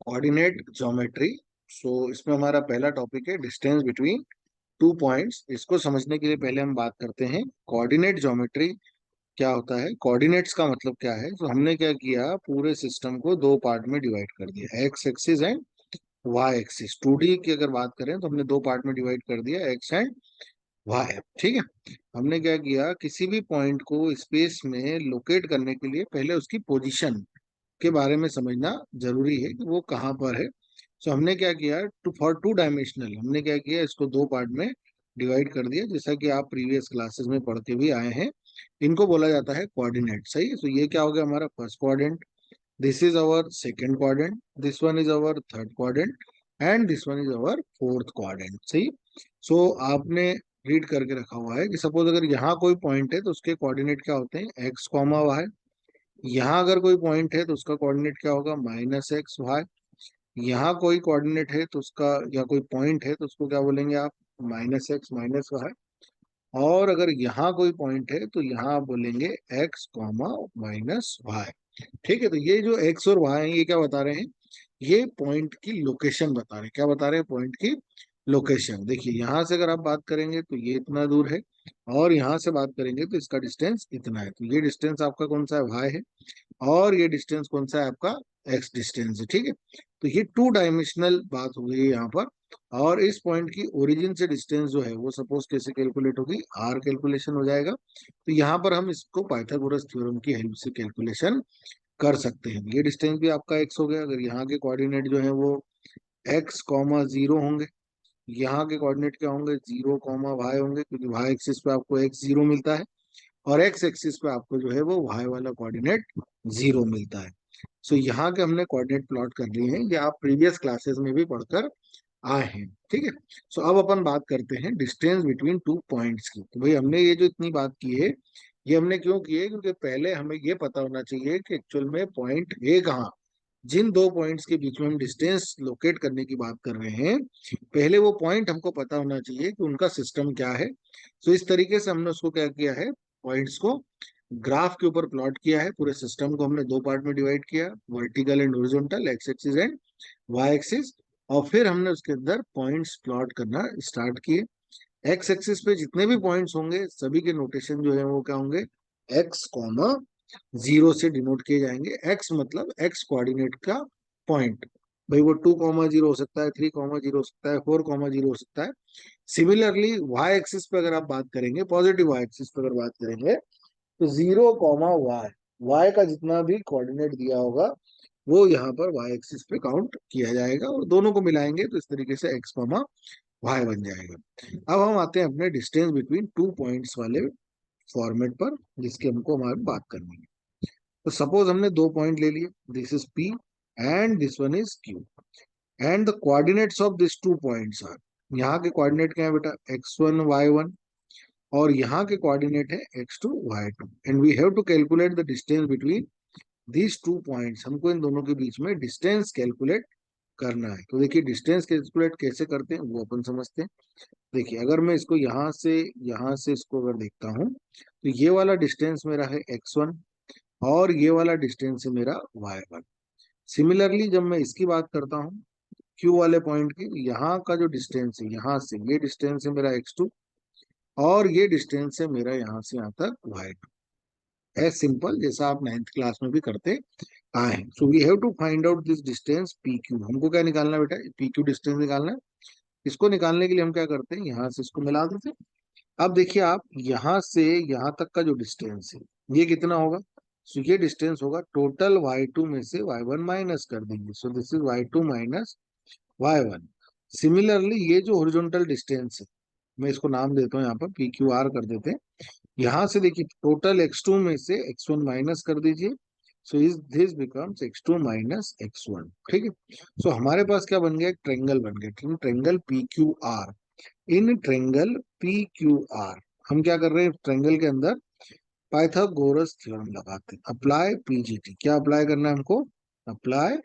Coordinate geometry. सो इसमें हमारा पहला टॉपिक है डिस्टेंस बिटवीन टू पॉइंट्स। इसको समझने के लिए पहले हम बात करते हैं कोऑर्डिनेट ज्योमेट्री क्या होता है, कोऑर्डिनेट्स का मतलब क्या है। तो हमने क्या किया, पूरे सिस्टम को दो पार्ट में डिवाइड कर दिया, x axis and y axis. 2D की अगर बात करें तो हमने दो पार्ट में डिवाइड कर दिया, एक्स एंड वाई। ठीक है। हमने क्या किया, किसी भी पॉइंट को स्पेस में लोकेट करने के लिए पहले उसकी पोजीशन के बारे में समझना जरूरी है कि वो कहाँ पर है। सो हमने क्या किया, फॉर टू डायमेंशनल हमने क्या किया, इसको दो पार्ट में डिवाइड कर दिया, जैसा कि आप प्रीवियस क्लासेस में पढ़ के भी आए हैं। इनको बोला जाता है कोऑर्डिनेट। सही है। तो ये क्या हो गया, हमारा first quadrant, this is our second quadrant, this one is our third quadrant and this one is our fourth quadrant. सही। सो आपने रीड करके रखा हुआ है कि सपोज अगर यहाँ कोई पॉइंट है तो उसके कोऑर्डिनेट क्या होते हैं, एक्स कॉमा वाई। यहाँ अगर कोई पॉइंट है तो उसका कोऑर्डिनेट क्या होगा, माइनस एक्स वाई। यहाँ कोई कोऑर्डिनेट है तो उसका, या कोई पॉइंट है तो उसको क्या बोलेंगे आप, माइनस एक्स माइनस वाई। और अगर यहाँ कोई पॉइंट है तो यहाँ आप बोलेंगे एक्स कॉमा माइनस वाई। ठीक है। तो ये जो एक्स और वाई है ये क्या बता रहे हैं, ये पॉइंट की लोकेशन बता रहे हैं। क्या बता रहे हैं, पॉइंट की लोकेशन। देखिए यहाँ से अगर आप बात करेंगे तो ये इतना दूर है, और यहाँ से बात करेंगे तो इसका डिस्टेंस इतना है। तो ये डिस्टेंस आपका कौन सा है, वाई है। और ये डिस्टेंस कौन सा है आपका, एक्स डिस्टेंस है। ठीक है। तो ये टू डायमेंशनल बात हो गई है यहाँ पर। और इस पॉइंट की ओरिजिन से डिस्टेंस जो है वो सपोज कैसे कैलकुलेट होगी, आर कैलकुलेशन हो जाएगा। तो यहाँ पर हम इसको पाइथागोरस थ्योरम की हेल्प से कैलकुलेशन कर सकते हैं। ये डिस्टेंस भी आपका एक्स हो गया। अगर यहाँ के कोऑर्डिनेट जो है वो एक्स कॉमा जीरो होंगे, यहाँ के कोऑर्डिनेट क्या होंगे, जीरो कॉमा वाई होंगे, क्योंकि वाई एक्सिस पे आपको एक्स जीरो मिलता है और एक्स एक्सिस पे आपको जो है वो वाई वाला कोऑर्डिनेट जीरो मिलता है। सो यहाँ के हमने कोऑर्डिनेट प्लॉट कर लिए हैं, ये आप प्रीवियस क्लासेस में भी पढ़कर आए हैं। ठीक है। सो अब अपन बात करते हैं डिस्टेंस बिटवीन टू पॉइंट्स की। तो भाई हमने ये जो इतनी बात की है, ये हमने क्यों की है, क्योंकि पहले हमें ये पता होना चाहिए कि एक्चुअल में पॉइंट है कहाँ। जिन दो पॉइंट्स के बीच में हम डिस्टेंस लोकेट करने की बात कर रहे हैं, पहले वो पॉइंट हमको पता होना चाहिए कि उनका सिस्टम क्या है। सो इस तरीके से हमने उसको क्या किया है, पॉइंट्स को ग्राफ के ऊपर प्लॉट किया है। पूरे सिस्टम को हमने दो पार्ट में डिवाइड किया, vertical and horizontal, x axis and y axis. और फिर हमने उसके अंदर पॉइंट्स प्लॉट करना स्टार्ट किए। एक्स एक्सिस पे जितने भी पॉइंट्स होंगे सभी के नोटेशन जो है वो क्या होंगे, एक्स कॉमा जीरो से डिनोट किए जाएंगे। एक्स मतलब एक्स कोऑर्डिनेट का पॉइंट। भाई वो 2,0 हो सकता है, 3,0 हो सकता है, 4,0 हो सकता है। सिमिलरली वाई एक्सिस पे अगर आप बात करेंगे, पॉजिटिव वाई एक्सिस पे अगर बात करेंगे, तो 0,वाई, वाई का जितना भी कोऑर्डिनेट दिया होगा वो यहाँ पर वाई एक्सिस पे काउंट किया जाएगा, और दोनों को मिलाएंगे तो इस तरीके से एक्स कॉमा वाई बन जाएगा। अब हम आते हैं अपने डिस्टेंस बिटवीन टू पॉइंट्स वाले फॉर्मेट पर, जिसकी हमको हमारी बात करनी है। तो सपोज हमने दो पॉइंट ले लिए, this is P and this one is Q, and the coordinates of this two points are, यहाँ के कोऑर्डिनेट क्या है बेटा, x1 y1, और यहाँ के कोऑर्डिनेट है x2 y2, and we have to calculate the distance between these two points. हमको इन दोनों के बीच में डिस्टेंस कैलकुलेट करना है। तो देखिए डिस्टेंस कैलकुलेट कैसे करते हैं वो अपन समझते हैं। देखिए अगर मैं इसको यहाँ से इसको अगर देखता हूँ, तो ये वाला डिस्टेंस मेरा है x1 और ये वाला डिस्टेंस है मेरा y1। सिमिलरली जब मैं इसकी बात करता हूँ Q वाले पॉइंट की, यहाँ का जो डिस्टेंस है, यहाँ से ये डिस्टेंस है मेरा x2 और ये डिस्टेंस है मेरा यहाँ से यहाँ तक y2। एज सिंपल जैसा आप 9th क्लास में भी करते आए हैं। So we have to find out this distance P Q. हमको क्या निकालना है बेटा, पी क्यू डिस्टेंस निकालना है। इसको निकालने के लिए हम क्या करते हैं, यहाँ से इसको मिला देते हैं। अब देखिए आप, यहाँ से यहाँ तक का जो डिस्टेंस है ये कितना होगा, सो ये डिस्टेंस होगा टोटल y2 में से y1 माइनस कर देंगे, सो this is y2 minus y1। Similarly ये जो हॉरिजॉन्टल डिस्टेंस है, मैं इसको नाम देता हूँ यहाँ पर पी क्यू आर कर देते हैं। यहाँ से देखिए टोटल x2 में से x1 माइनस कर दीजिए, so is this becomes x2 minus x1। ठीक है। सो हमारे पास क्या बन गया, एक ट्रेंगल बन गया, triangle P Q R. In triangle P Q R हम क्या कर रहे हैं, ट्रेंगल के अंदर पाइथागोरस थ्योरम लगाते हैं। अप्लाई पीजीटी, क्या अप्लाई करना है हमको, apply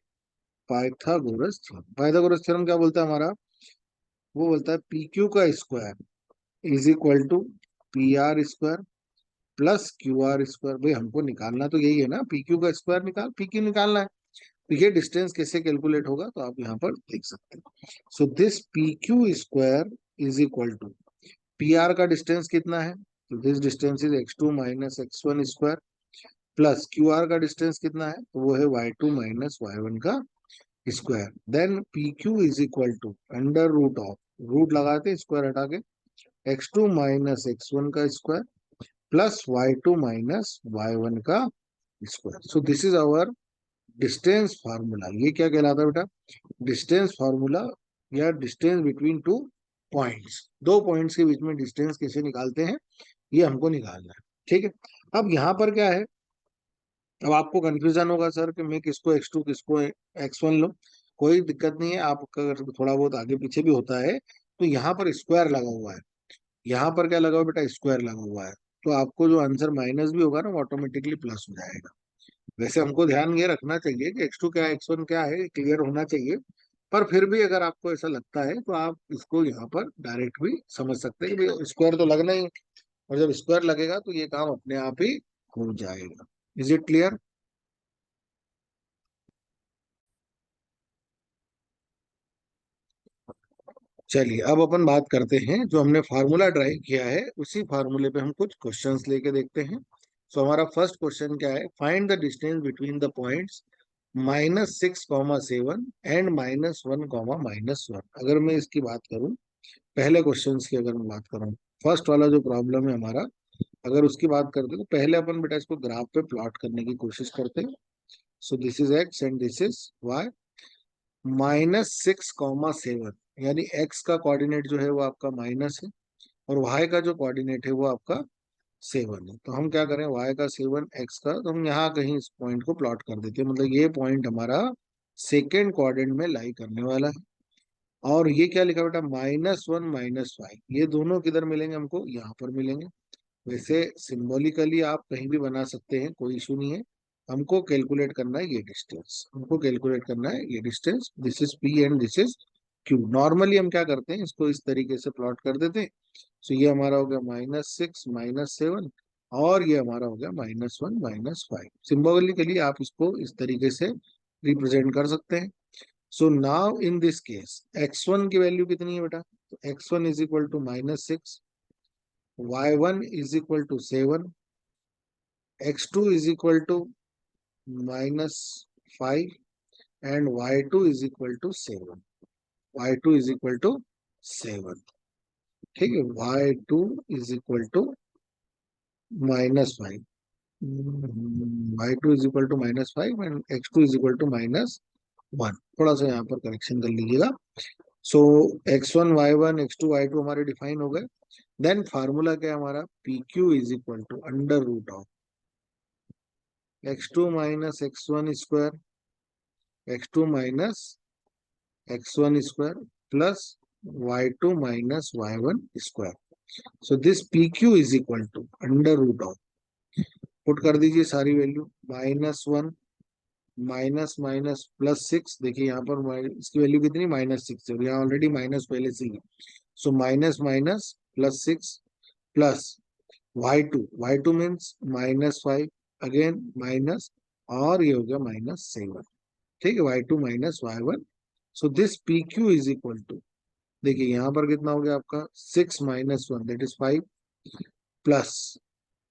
Pythagoras theorem. Pythagoras theorem क्या बोलता है हमारा, वो बोलता है पी क्यू का square is equal to P R square plus Q R square. भाई हमको निकालना तो यही है ना, पी क्यू का स्क्वायर निकाल, पी क्यू निकालना है। तो ये डिस्टेंस कैसे कैलकुलेट होगा तो आप यहाँ पर देख सकते हैं। So this P Q square is equal to P R का डिस्टेंस कितना है, तो this distance is x two minus x one square, plus Q R का डिस्टेंस कितना है, तो वो है y two minus y one का square. Then P Q is equal to under root of, root लगाते स्क्वायर हटा के, x two minus x one का square plus y two minus y one का square. So this is our distance formula. ये क्या कहलाता है बेटा, डिस्टेंस फार्मूला, या डिस्टेंस बिटवीन टू पॉइंट्स। दो पॉइंट्स के बीच में डिस्टेंस कैसे निकालते हैं, ये हमको निकालना है। ठीक है, अब यहाँ पर क्या है, अब आपको कंफ्यूजन होगा सर कि मैं किसको एक्स टू किसको एक्स वन लूँ। कोई दिक्कत नहीं है, आप अगर थोड़ा बहुत आगे पीछे भी होता है तो यहाँ पर स्क्वायर लगा हुआ है, यहाँ पर क्या लगा हुआ बेटा, स्क्वायर लगा हुआ है, तो आपको जो आंसर माइनस भी होगा ना वो ऑटोमेटिकली प्लस हो जाएगा। वैसे हमको ध्यान ये रखना चाहिए कि एक्स टू क्या है एक्स वन क्या है क्लियर होना चाहिए, पर फिर भी अगर आपको ऐसा लगता है तो आप इसको यहाँ पर डायरेक्ट भी समझ सकते हैं कि स्क्वायर तो लगना ही है, और जब स्क्वायर लगेगा तो ये काम अपने आप ही हो जाएगा। Is it clear? चलिए अब अपन बात करते हैं, जो हमने फार्मूला ड्राइव किया है उसी फार्मूले पे हम कुछ क्वेश्चंस लेके देखते हैं। सो हमारा फर्स्ट क्वेश्चन क्या है, find the distance between the points minus six comma seven and minus one comma minus one. अगर मैं इसकी बात करूं, पहले क्वेश्चन की अगर मैं बात करूं, फर्स्ट वाला जो प्रॉब्लम है हमारा, अगर उसकी बात करते हैं तो पहले अपन बेटा इसको ग्राफ पे प्लॉट करने की कोशिश करते हैं। So this is x and this is y. Minus six comma seven, यानी एक्स का कोऑर्डिनेट जो है वो आपका माइनस है, और वाई का जो कोऑर्डिनेट है वो आपका सेवन है। तो हम क्या करें, वाई का सेवन एक्स का, तो हम यहाँ कहीं इस पॉइंट को प्लॉट कर देते हैं, मतलब ये पॉइंट हमारा सेकेंड क्वाड्रेंट में लाई करने वाला है। और ये क्या लिखा बेटा, माइनस वन माइनस फाइव, ये दोनों किधर मिलेंगे हमको, यहाँ पर मिलेंगे। वैसे सिंबॉलिकली आप कहीं भी बना सकते हैं, कोई इशू नहीं है। हमको कैलकुलेट करना है ये डिस्टेंस, हमको कैलकुलेट करना है ये distance, this is P and this is Q. Normally हम क्या करते हैं, इसको इस तरीके से प्लॉट कर देते हैं। सो ये हमारा हो गया माइनस सिक्स माइनस सेवन, और ये हमारा हो गया minus one minus five. Symbolically आप इसको इस तरीके से रिप्रेजेंट कर सकते हैं। So now in this case x one की वैल्यू कितनी है बेटा, तो x one is equal to minus six, y one is equal to seven, x two is equal to minus five, and y two is equal to seven, y two is equal to seven. ठीक है, y two is equal to minus five, y two is equal to minus five and x two is equal to minus one. थोड़ा सा यहाँ पर correction कर लीजिएगा। So x one y one x two y two हमारे define हो गए। Then formula क्या है हमारा, P Q is equal to under root of x two minus x one square, x two minus x one square plus y two minus y one square. So this P Q is equal to under root of, put कर दीजिए सारी value, minus one minus minus plus six, देखिए यहाँ पर इसकी value कितनी, minus six है, यहाँ ऑलरेडी माइनस पहले से ही। So minus minus plus six plus y two means minus five, again minus, और ये हो गया माइनस सेवन। ठीक है, y two minus y one. So this P Q is equal to, देखिए यहाँ पर कितना हो गया आपका, six minus one that is five, plus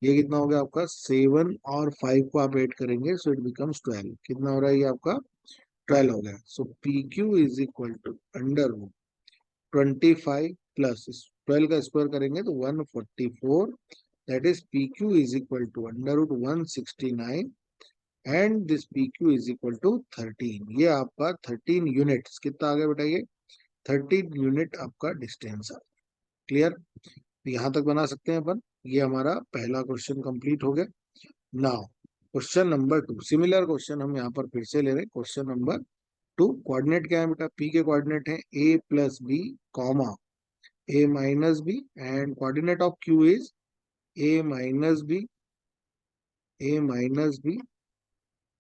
ये कितना हो गया आपका, सेवन और फाइव को आप ऐड करेंगे सो इट बिकम्स ट्वेल्व। कितना हो रहा है ये आपका, ट्वेल्व हो गया। So P Q is equal to under root 25 plus 12 का स्क्वायर करेंगे तो 144, that is P Q is equal to under root 169, and this P Q is equal to 13। ये आपका 13 यूनिट्स, कितना आ गया बेटा ये, 13 यूनिट आपका डिस्टेंस है। क्लियर, यहाँ तक बना सकते हैं अपन। ये हमारा पहला क्वेश्चन कंप्लीट हो गया। Now question number two, similar question हम यहाँ पर फिर से ले रहे हैं। क्वेश्चन नंबर टू, कोऑर्डिनेट क्या है बेटा, पी के कोऑर्डिनेट है a plus b comma a minus b, and coordinate of Q is a minus b, a minus B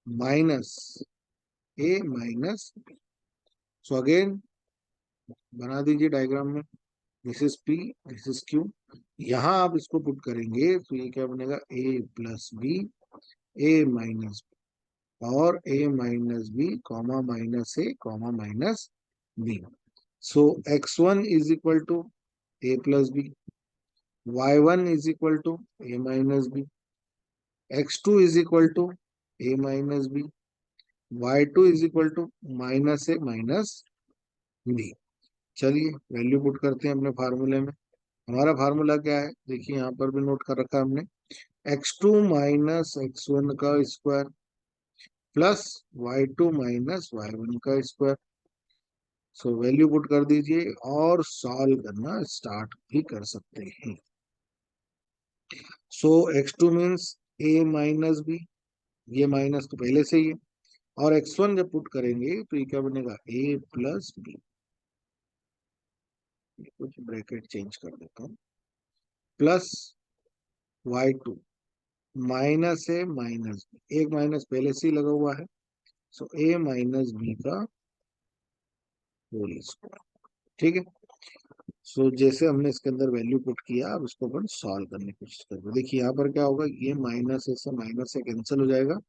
minus A minus b. So again बना दीजिए डायग्राम में, this is P this is Q. यहाँ आप इसको put करेंगे तो ये क्या बनेगा, a plus b a minus b, और a minus b comma minus a comma minus b. So x1 is equal to a plus B, y1 is equal to a minus B, x2 is equal to a minus B, y2 is equal to minus A minus B. चलिए value put करते हैं अपने फार्मूले में। हमारा formula क्या है, देखिए यहाँ पर भी नोट कर रखा है हमने, x2 माइनस x1 का square plus y2 minus y1 का स्क्वायर। सो वैल्यू पुट कर दीजिए और सॉल्व करना स्टार्ट भी कर सकते हैं। So x2 means a minus B, ये माइनस तो पहले से ही है, और x1 जब पुट करेंगे तो ये क्या बनेगा, a प्लस बी। कुछ ब्रैकेट चेंज कर देता हूँ, प्लस y2 माइनस ए माइनस बी, एक माइनस पहले से ही लगा हुआ है, सो a माइनस बी का होल स्क्वायर। ठीक है। सो जैसे हमने इसके अंदर वैल्यू पुट किया, अब इसको अपन सॉल्व करने की कोशिश करेंगे। देखिए यहाँ पर क्या होगा, ये माइनस ए से माइनस से कैंसिल हो जाएगा,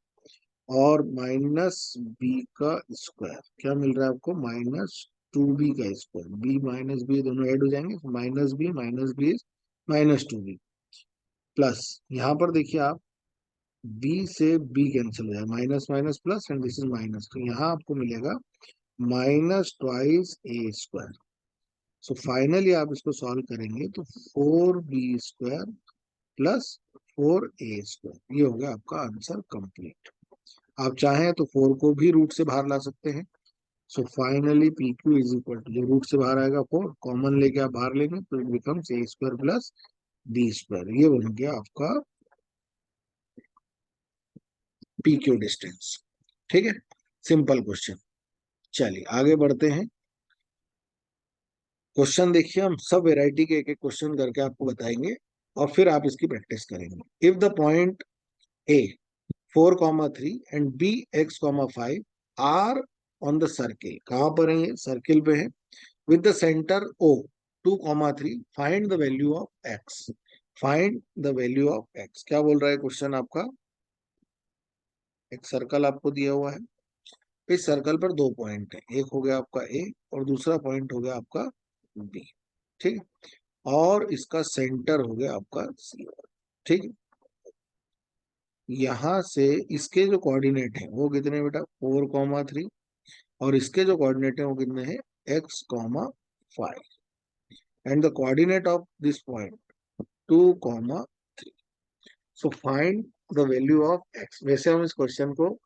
और माइनस बी का स्क्वायर क्या मिल रहा है आपको, माइनस टू बी का स्क्वायर, बी माइनस बी दोनों ऐड हो जाएंगे, minus B minus two B, plus यहाँ पर देखिए आप बी से बी कैंसिल हो जाए, minus minus plus and this is minus, तो यहाँ आपको मिलेगा माइनस ट्वाइस ए स्क्वायर। सो फाइनली आप इसको सॉल्व करेंगे तो 4b² प्लस 4a², ये हो गया आपका आंसर कंप्लीट। आप चाहें तो 4 को भी रूट से बाहर ला सकते हैं। So finally P Q is equal to, जो रूट से बाहर आएगा 4 कॉमन लेके आप बाहर लेंगे तो it becomes a² plus b², ये बन गया आपका पी क्यू डिस्टेंस। ठीक है, सिंपल क्वेश्चन। चलिए आगे बढ़ते हैं। क्वेश्चन देखिए, हम सब वेराइटी के एक एक क्वेश्चन करके आपको बताएंगे और फिर आप इसकी प्रैक्टिस करेंगे। If the point A 4,3 and B x,5 are on the circle, कहां पर है ये, सर्किल पे है, with the centre O 2,3, find the value of x. Find the value of x, क्या बोल रहा है क्वेश्चन आपका, एक सर्कल आपको दिया हुआ है, इस सर्कल पर दो पॉइंट है, एक हो गया आपका ए और दूसरा पॉइंट हो गया आपका बी। ठीक है, और इसका सेंटर हो गया आपका सी। ठीक है, यहां से इसके जो कोऑर्डिनेट है वो कितने बेटा, 4,3, और इसके जो कोऑर्डिनेट है वो कितने हैं, x,5, and the coordinate of this point 2,3। So find the value of x। वैसे हम इस क्वेश्चन को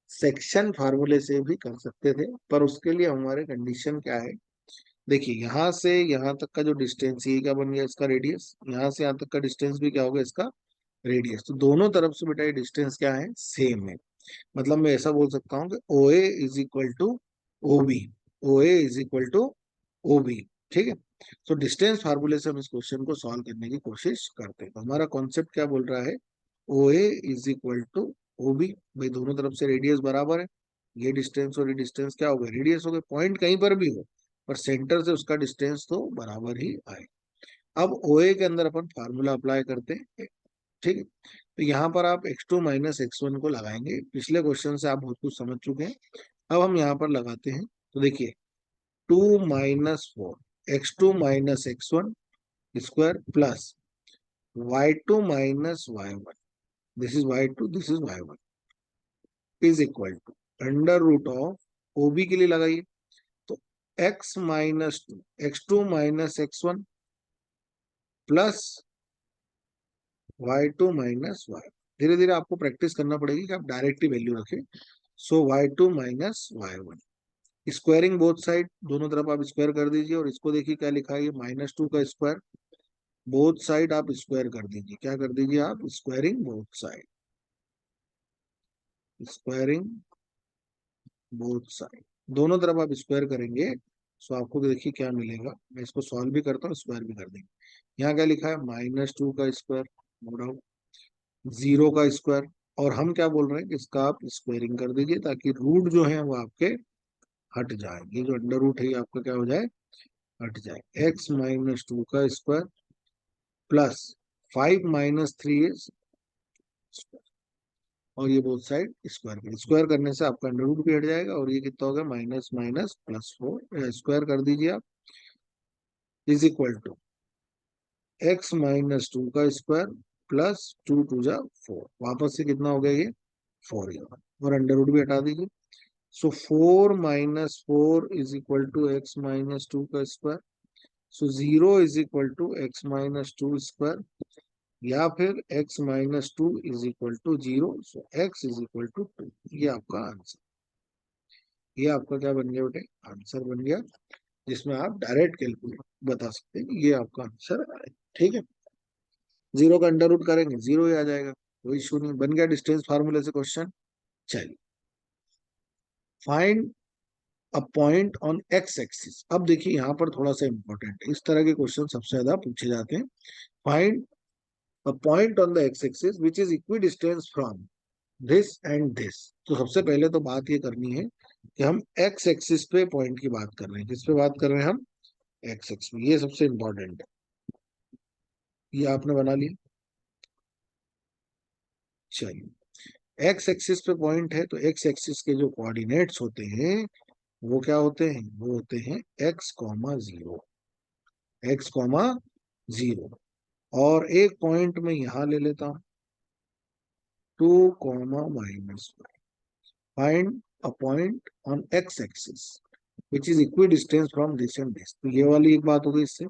सेक्शन फार्मूले से भी कर सकते थे, पर उसके लिए हमारे कंडीशन क्या है, देखिए यहाँ से यहाँ तक का जो डिस्टेंस, ये क्या बन गया इसका रेडियस, यहाँ से यहाँ तक का डिस्टेंस भी क्या होगा इसका रेडियस, तो दोनों तरफ से बेटा ये डिस्टेंस क्या है, सेम है। मतलब मैं ऐसा बोल सकता हूँ कि O A is equal to O B, O A is equal to O B. ठीक है, तो डिस्टेंस फार्मूले से हम इस क्वेश्चन को सॉल्व करने की कोशिश करते हैं। तो हमारा कॉन्सेप्ट क्या बोल रहा है, O A is equal to O B, भाई दोनों तरफ से रेडियस बराबर है, ये डिस्टेंस और ये डिस्टेंस क्या हो गया, रेडियस हो गया, पॉइंट कहीं पर भी हो पर सेंटर से उसका डिस्टेंस तो बराबर ही आए। अब ओ ए के अंदर अपन फार्मूला अप्लाई करते हैं। ठीक है, तो यहाँ पर आप x2 माइनस x1 को लगाएंगे, पिछले क्वेश्चन से आप बहुत कुछ समझ चुके हैं। अब हम यहाँ पर लगाते हैं, तो देखिए 2 - 4 x2 minus x1 square plus y2 minus y1, this is y2 this is y1, is equal to under root of, OB के लिए लगाइए तो x two minus x1 plus y2 minus y। धीरे धीरे आपको प्रैक्टिस करना पड़ेगी कि आप डायरेक्ट ही वैल्यू रखें। सो y2 minus y1, squaring both side, दोनों तरफ आप स्क्वायर कर दीजिए, और इसको देखिए क्या लिखा है, ये -2 का स्क्वायर, बोथ साइड आप स्क्वायर कर दीजिए, क्या कर दीजिए आप, squaring both side, squaring both side, दोनों तरफ आप स्क्वायर करेंगे। सो आपको देखिए क्या मिलेगा, मैं इसको सॉल्व भी करता हूँ, स्क्वायर भी कर देंगे। यहाँ क्या लिखा है, -2 का स्क्वायर, नो डाउट, 0 का स्क्वायर, और हम क्या बोल रहे हैं कि इसका आप स्क्वायरिंग कर दीजिए ताकि रूट जो है वो आपके हट जाए, ये जो अंडर रूट है ये आपका क्या हो जाए, हट जाए। x - 2 का स्क्वायर प्लस 5 - 3 इज, और ये बोथ साइड स्क्वायर कर, स्क्वायर करने से आपका अंडर रूट भी हट जाएगा और ये कितना होगा माइनस माइनस प्लस 4, स्क्वायर कर दीजिए आप, is equal to x minus 2 का स्क्वायर प्लस 2 2 जा 4, वापस से कितना हो गया ये 4 ही होगा, और अंडर रूट भी हटा दीजिए। So 4 - 4 is equal to x minus 2 का square. So 0 is equal to x minus 2 square, या फिर x minus 2 is equal to 0। So x is equal to 2। ये आपका आंसर, ये आपका क्या बन गया बेटे, आंसर बन गया, जिसमें आप डायरेक्ट कैलकुलेट बता सकते हैं कि ये आपका आंसर आए। ठीक है, 0 का अंडर रूट करेंगे 0 ही आ जाएगा, कोई इशू नहीं, बन गया डिस्टेंस फार्मूले से क्वेश्चन। चलिए, find a point on x axis. अब देखिए यहाँ पर थोड़ा सा इंपॉर्टेंट है, इस तरह के क्वेश्चन सबसे ज्यादा पूछे जाते हैं। Find a point on the x axis which is equidistance from this and this. तो सबसे पहले तो बात ये करनी है कि हम एक्स एक्सिस पे पॉइंट की बात कर रहे हैं, किस पे बात कर रहे हैं हम, एक्स एक्स पे, ये सबसे इंपॉर्टेंट है, ये आपने बना लिया। चलिए, एक्स एक्सिस पे पॉइंट है तो एक्स एक्सिस के जो कोऑर्डिनेट्स होते हैं वो क्या होते हैं, वो होते हैं x comma zero, x comma zero. और एक पॉइंट में यहां ले लेता हूं 2, find a point on x axis which is equidistance from this and this. तो ये वाली एक बात हो गई इससे,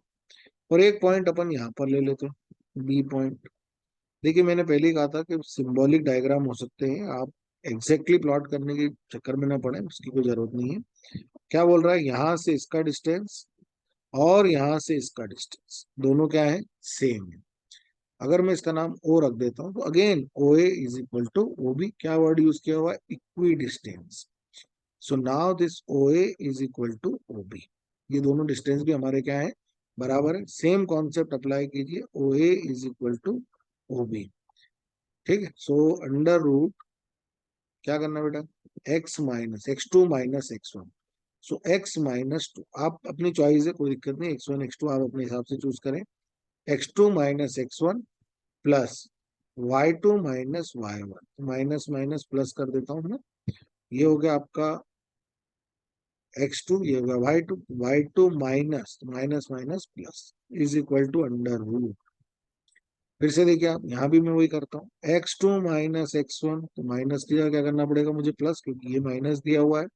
और एक पॉइंट अपन यहाँ पर ले लेते हैं बी पॉइंट। देखिए मैंने पहले ही कहा था कि सिंबॉलिक डायग्राम हो सकते हैं, आप एग्जैक्टली प्लॉट करने के चक्कर में ना पड़े, उसकी कोई जरूरत नहीं है। क्या बोल रहा है, यहाँ से इसका डिस्टेंस और यहाँ से इसका डिस्टेंस दोनों क्या है, सेम है। अगर मैं इसका नाम ओ रख देता हूँ तो again O A is equal to, वो भी क्या वर्ड यूज किया हुआ है, equidistance. So now this O A is equal to O B, ये दोनों डिस्टेंस भी हमारे क्या है, बराबर है। सेम कॉन्सेप्ट अप्लाई कीजिए, O A is equal to O B. ठीक है, सो अंडर रूट क्या करना बेटा, x - x2 - x1। सो x - 2 आप अपनी चॉइस है, कोई दिक्कत नहीं, x1 x2 आप अपने हिसाब से चूज करें। x2 - x1 plus y2 - y1, minus minus plus कर देता हूँ मैं, ये हो गया आपका x2, ये हो गया y2, y2 minus minus minus plus is equal to under root. फिर से देखिए आप, यहाँ भी मैं वही करता हूँ, x2 - x1, तो माइनस की जगह क्या करना पड़ेगा मुझे, प्लस, क्योंकि ये माइनस दिया हुआ है,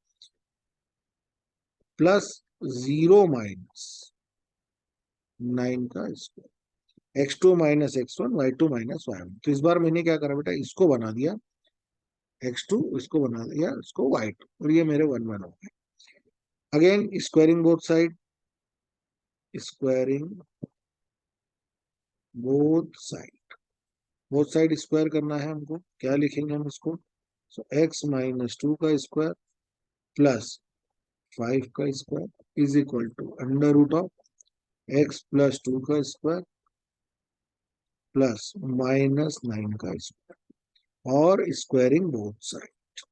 प्लस 0 - 9 का square, x2 - x1, y2 - y1। तो इस बार मैंने क्या करा बेटा, इसको बना दिया x2, इसको बना दिया इसको y2, और ये मेरे 1 1 हो गए। Again squaring both side, squaring both side, both side square करना है हमको, क्या लिखेंगे हम इसको, सो x - 2 का स्क्वायर प्लस 5 का square is equal to under root of x plus 2 का स्क्वायर प्लस -9 का स्क्वायर, और squaring both side,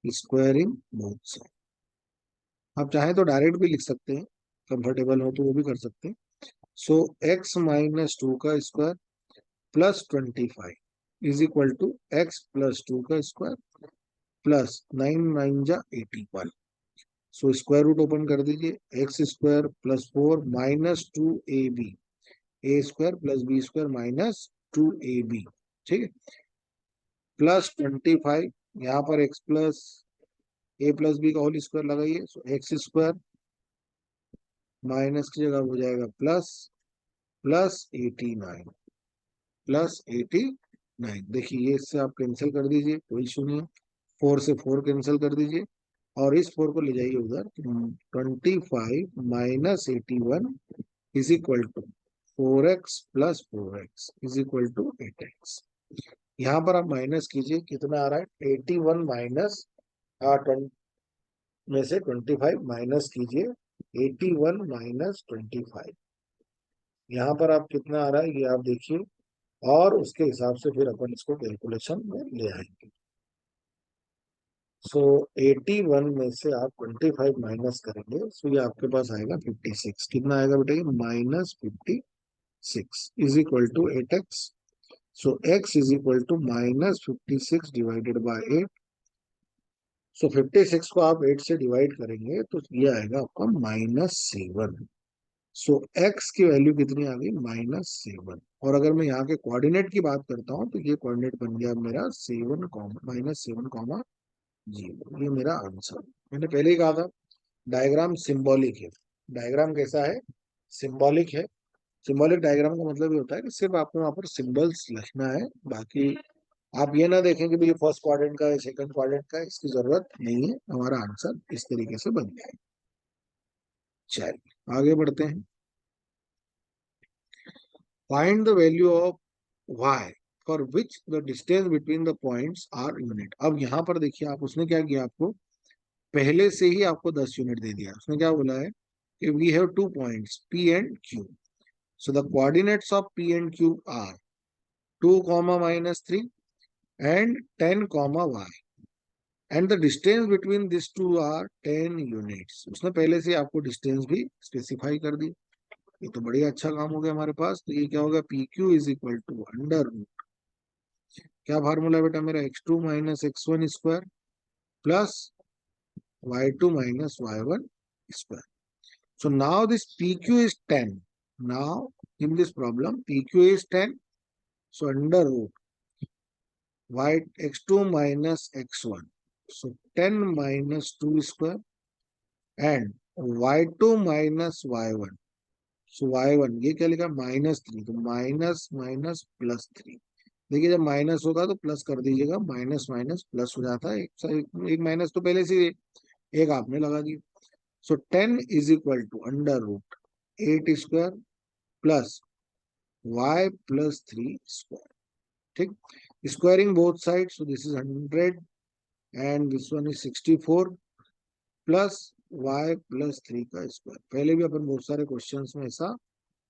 squaring both side. आप चाहें तो डायरेक्ट भी लिख सकते हैं, कंफर्टेबल हो तो वो भी कर सकते हैं। सो x - 2 का square plus 25 is equal to x plus 2 का स्क्वायर प्लस 9 9 जा 81। सो स्क्वायर रूट ओपन कर दीजिए, x square plus 4 -2ab, a square plus b square -2ab। ठीक है, प्लस 25, यहाँ पर x plus a plus b का होल स्क्वायर लगाइए, सो एक्स स्क्वायर माइनस की जगह हो जाएगा प्लस, प्लस 89, प्लस 89। देखिए ये इससे आप कैंसिल कर दीजिए, कोई इशू नहीं है, 4 से 4 कैंसिल कर दीजिए, और इस 4 को ले जाइए उधर, 25 - 81 is equal to 4x plus 4x is equal to 8x। यहाँ पर आप माइनस कीजिए, कितना आ रहा है, 81 माइनस 20 में से 25 माइनस कीजिए, 81 - 25, यहाँ पर आप कितना आ रहा है ये आप देखिए, और उसके हिसाब से फिर अपन इसको कैलकुलेशन में ले आएंगे। सो 81 में से आप 25 माइनस करेंगे, सो ये आपके पास आएगा 56। कितना आएगा बेटा, -56 is equal to 8x। So x is equal to -56 divided by 8। So 56 को आप 8 से डिवाइड करेंगे तो ये आएगा आपका -7। सो x की वैल्यू कितनी आ गई? -7। और अगर मैं यहाँ के कोऑर्डिनेट की बात करता हूँ तो ये कोऑर्डिनेट बन गया मेरा 7 -7, 0। ये मेरा आंसर। मैंने पहले ही कहा था डायग्राम सिंबॉलिक है। डायग्राम कैसा है? सिंबॉलिक है। सिंबॉलिक डायग्राम का मतलब ये होता है कि सिर्फ आपको वहां पर सिंबल्स लिखना है, बाकी आप ये ना देखें कि भाई फर्स्ट क्वाड्रेंट का है, सेकंड क्वाड्रेंट का है, इसकी जरूरत नहीं है। हमारा आंसर इस तरीके से बन जाए। चलिए आगे बढ़ते हैं। Find the value of y for which the distance between the points are unit. अब यहाँ पर देखिए आप, उसने क्या किया, आपको पहले से ही आपको 10 यूनिट दे दिया। उसने क्या बोला है कि we have 2 points p and q। So the coordinates of p and q are 2, -3 and 10, y, and the distance between this two are 10 units. उसने पहले से आपको डिस्टेंस भी स्पेसिफाई कर दी। ये तो बड़ी अच्छा काम हो गया हमारे पास। तो ये क्या होगा? P Q is equal to under root, क्या फार्मूला बेटा मेरा, x2 - x1 square plus y2 - y1 square. So now this pq is 10। Now in this problem pq is 10, so under root y x2 - x1, so 10 - 2 square and y2 - y1, so y1 ये क्या लिखा? -3, तो minus minus plus 3। देखिए जब minus होगा तो plus कर दीजिएगा, माइनस माइनस प्लस हो जाता है। एक माइनस तो पहले से एक आपने लगा दी। So 10 is equal to under root 8 square plus y plus 3 square. ठीक, squaring both side, so this is 100 and this one is 64 plus y plus 3 का स्क्वायर। पहले भी अपन बहुत सारे क्वेश्चंस में ऐसा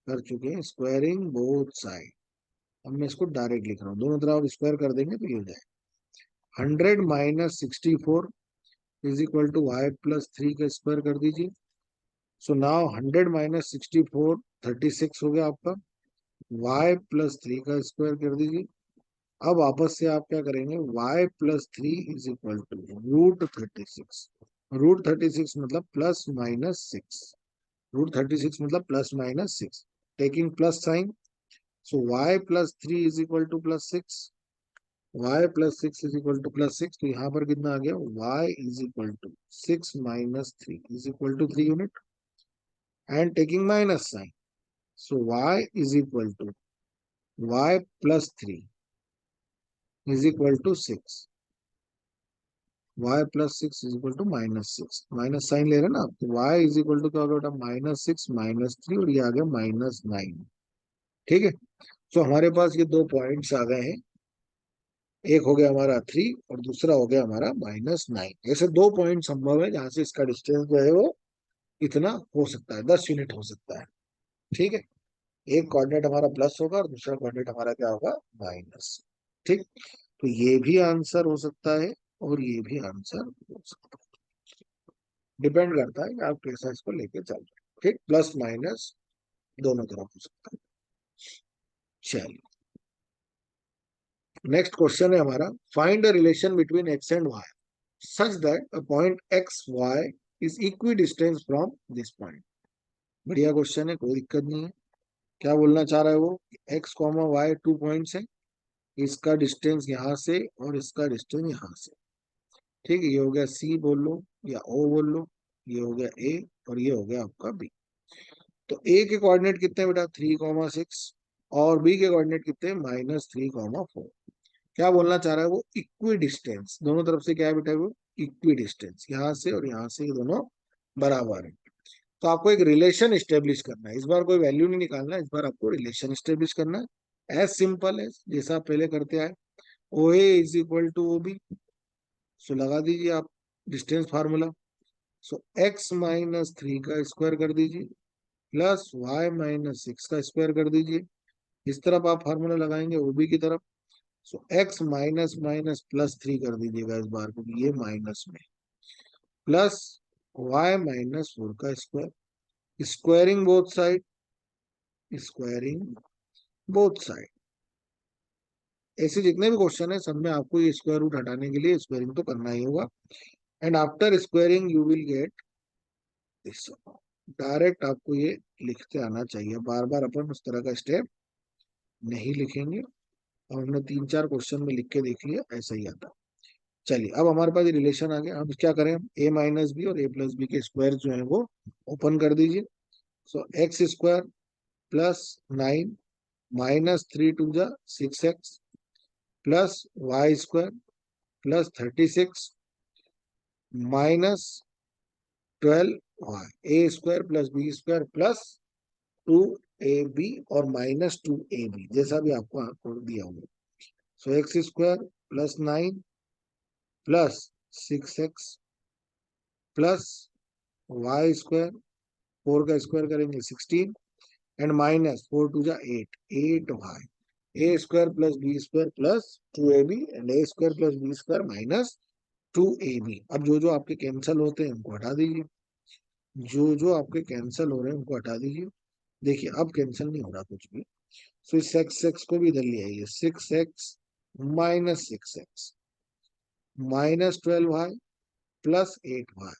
कर चुके हैं, स्क्वायरिंग बोथ साइड। अब मैं इसको डायरेक्ट लिख रहा हूँ, दोनों तरफ स्क्वायर कर देंगे तो ये हो जाए 100 - 64 is equal to y plus 3 का स्क्वायर कर दीजिए। सो नाउ 100 - 64 36 हो गया आपका, y प्लस 3 का स्क्वायर कर दीजिए। अब वापस से आप क्या करेंगे? y plus 3 is equal to √36। √36 मतलब प्लस माइनस 6। √36 मतलब plus minus 6, taking plus sign. So y plus 3 is equal to plus 6, y plus 6 is equal to plus 6। तो यहाँ पर कितना आ गया? y is equal to 6 - 3 is equal to 3 unit and taking minus sign. So y is equal to y plus 3 is equal to 6, y plus 6 is equal to -6। Minus sign ले रहे हैं ना आप, तो y इज इक्वल टू क्या होगा बेटा? -6 -3 और ये आ गया -9। ठीक है, तो हमारे पास ये दो पॉइंट्स आ गए हैं। एक हो गया हमारा 3 और दूसरा हो गया हमारा -9। ऐसे दो पॉइंट संभव है जहां से इसका डिस्टेंस जो है वो इतना हो सकता है, 10 यूनिट हो सकता है। ठीक है, एक कोऑर्डिनेट हमारा प्लस होगा और दूसरा कोऑर्डिनेट हमारा क्या होगा? माइनस। ठीक, तो ये भी आंसर हो सकता है और ये भी आंसर हो सकता है। डिपेंड करता है कि आप कैसा इसको लेके चल रहे हैं। ठीक, प्लस माइनस दोनों तरफ हो सकता है। चलिए नेक्स्ट क्वेश्चन है हमारा, find the relation between x and y such that a point x y is equidistance from this point. बढ़िया क्वेश्चन है, कोई दिक्कत नहीं है। क्या बोलना चाह रहा है वो? एक्स कॉमा वाई 2 पॉइंट्स है, इसका डिस्टेंस यहाँ से और इसका डिस्टेंस यहाँ से। ठीक है, ये हो गया सी बोल लो या ओ बोल लो, ये हो गया ए और ये हो गया आपका बी। तो ए के कोऑर्डिनेट कितने बेटा? 3, 6 और बी के कोऑर्डिनेट कितने? -3, 4। क्या बोलना चाह रहा है वो? इक्वी डिस्टेंस, दोनों तरफ से क्या है बेटा? वो इक्वी डिस्टेंस, यहाँ से और यहाँ से ये दोनों बराबर है। तो आपको एक रिलेशन स्टेब्लिश करना है। इस बार कोई वैल्यू नहीं निकालना है, इस बार आपको रिलेशन स्टेब्लिश करना है। एज सिंपल है जैसा आप पहले करते आए, O A is equal to O B. So लगा दीजिए आप डिस्टेंस फार्मूला। सो x -3 का स्क्वायर कर दीजिए प्लस y -6 का स्क्वायर कर दीजिए। इस तरफ आप फार्मूला लगाएंगे ओबी की तरफ। सो x माइनस माइनस प्लस 3 कर दीजिएगा इस बार, क्योंकि ये माइनस में, प्लस y -4 का square, squaring both side, squaring both side. ऐसे जितने भी क्वेश्चन है सब में आपको ये स्क्वायर रूट हटाने के लिए स्क्वायरिंग तो करना ही होगा। And after squaring you will get this. Direct आपको ये लिखते आना चाहिए, बार बार अपन उस तरह का स्टेप नहीं लिखेंगे। और हमने 3-4 क्वेश्चन में लिख के देख लिया, ऐसा ही आता है। चलिए अब हमारे पास रिलेशन आ गया, अब क्या करें, हम ए माइनस बी और ए प्लस बी के स्क्वायर जो है वो ओपन कर दीजिए। So x square plus 9 minus 3 2 जा 6x plus y square plus 36 minus 12y a square plus b square plus 2ab और माइनस 2ab, जैसा भी आपको आंसर दिया होगा। So x square plus 9 plus 6x plus y square, 4 का square करेंगे 16 and minus 4 2 जा 8 a square plus b square plus 2ab and a square plus b square minus 2ab। अब जो जो आपके कैंसिल होते हैं उनको हटा दीजिए, जो जो आपके कैंसिल हो रहे हैं उनको हटा दीजिए। देखिए अब कैंसिल नहीं हो रहा कुछ भी। सो इस एक्स एक्स को भी इधर ले आइए, 6x minus 6x minus 12y plus 8y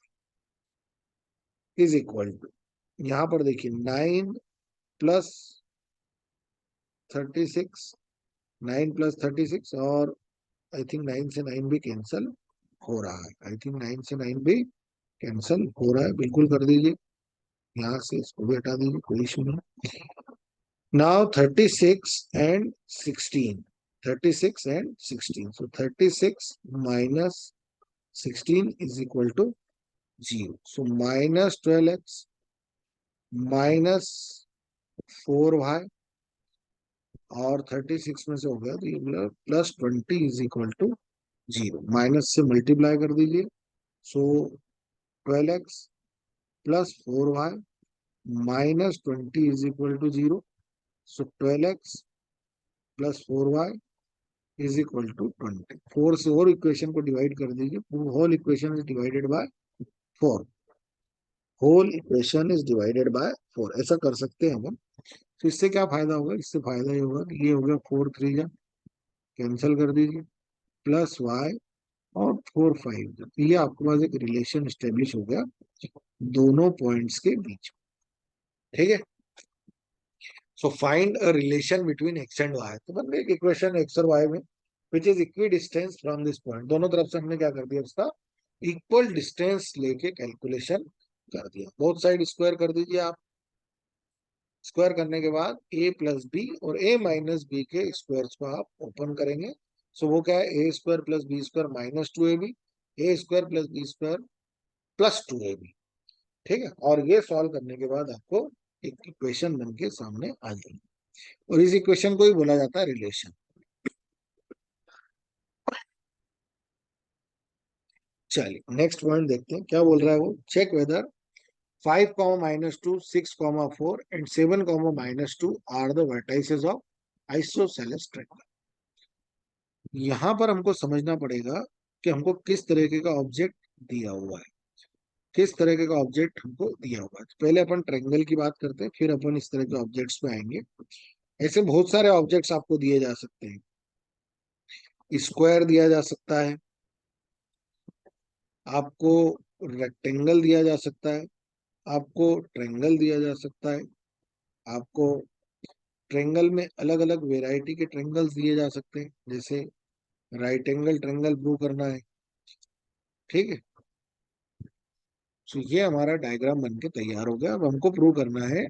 is equal to, यहाँ पर देखिए 9 प्लस 36, 9 प्लस 36 और आई थिंक 9 से 9 भी कैंसिल हो रहा है, आई थिंक 9 से 9 भी कैंसिल हो रहा है, बिल्कुल कर दीजिए। यहाँ से इसको भी हटा दीजिए, कोई इशू नहीं। Now 36 and 16, 36 and 16, so 36 minus 16 is equal to 0। So minus 12x minus 4y और 36 में से हो गया तो ये plus 20 is equal to 0। Minus से मल्टीप्लाई कर दीजिए। So 12x plus 4y minus 20 is equal to 0। So 12x plus 4y is equal to 20। 4 से और इक्वेशन को डिवाइड कर दीजिए, whole equation is divided by 4, whole equation is divided by 4, ऐसा कर सकते हैं हम। तो इससे क्या फायदा होगा, इससे फायदा ये होगा कि ये हो गया 4 3 जा कैंसिल कर दीजिए प्लस y और 4 5, ये आपके पास एक रिलेशन स्टेब्लिश हो गया दोनों पॉइंट्स के बीच। ठीक है, so find a relation between x and y. तो बन गई एक इक्वेशन एक्स और वाई में which is equidistance from this point, दोनों तरफ से हमने क्या कर दिया, उसका इक्वल डिस्टेंस लेके कैलकुलेशन कर दिया। बोथ साइड स्क्वायर कर दीजिए आप। स्क्वायर करने के बाद ए प्लस बी और ए माइनस बी के स्क्वायर्स को आप ओपन करेंगे। सो वो क्या है, a square plus b square minus 2ab, a square plus b square plus 2ab। ठीक है, और ये सॉल्व करने के बाद आपको एक इक्वेशन बन के सामने आ जाएगी, और इस इक्वेशन को ही बोला जाता है रिलेशन। चलिए नेक्स्ट पॉइंट देखते हैं क्या बोल रहा है वो। Check whether 5 comma minus 2 6 comma 4 and 7 comma minus 2 are the vertices of isosceles triangle. यहाँ पर हमको समझना पड़ेगा कि हमको किस तरीके का ऑब्जेक्ट दिया हुआ है, किस तरीके का ऑब्जेक्ट हमको दिया हुआ है। तो पहले अपन ट्रायंगल की बात करते हैं, फिर अपन इस तरह के ऑब्जेक्ट्स पे आएंगे। ऐसे बहुत सारे ऑब्जेक्ट्स आपको दिए जा सकते हैं। स्क्वायर दिया जा सकता है आपको, रेक्टेंगल दिया जा सकता है आपको, ट्रायंगल दिया जा सकता है आपको। ट्रायंगल में अलग अलग वेराइटी के ट्रायंगल्स दिए जा सकते हैं, जैसे राइट एंगल ट्रायंगल प्रूव करना है। ठीक है, तो ये हमारा डायग्राम बन के तैयार हो गया। अब हमको प्रूव करना है